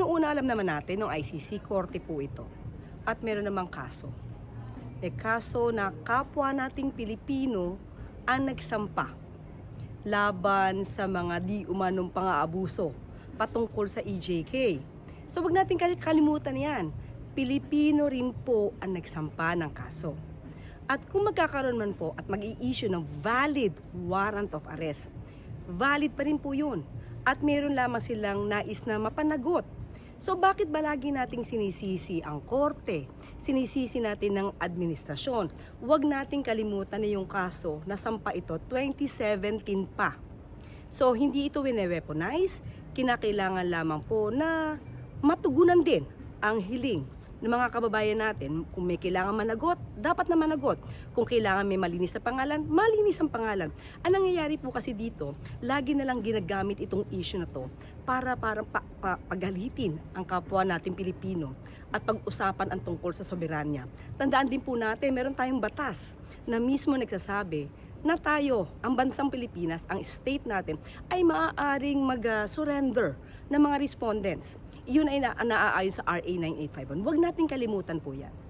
Unang-una alam naman natin ng ICC, korte po ito. At meron namang kaso. Kaso na kapwa nating Pilipino ang nagsampa laban sa mga di umanong pang-aabuso patungkol sa EJK. So wag natin kalimutan yan. Pilipino rin po ang nagsampa ng kaso. At kung magkakaroon man po at mag-i-issue ng valid warrant of arrest, valid pa rin po yun. At meron lamang silang nais na mapanagot. So bakit ba lagi nating sinisisi ang korte? Sinisisi natin ng administrasyon. Huwag nating kalimutan na yung kaso na sampa ito 2017 pa. So hindi ito wine-weaponize, kinakailangan lamang po na matugunan din ang hiling ng mga kababayan natin. Kung may kailangan managot, dapat na managot. Kung kailangan may malinis na pangalan, malinis ang pangalan. Ang nangyayari po kasi dito, lagi na lang ginagamit itong issue na to para pagalitin ang kapwa natin Pilipino at pag-usapan ang tungkol sa soberanya. Tandaan din po natin, meron tayong batas na mismo nagsasabi na tayo, ang bansang Pilipinas, ang state natin, ay maaaring mag-surrender ng mga respondents. Iyon ay naaayon sa RA 9851. Huwag natin kalimutan po yan.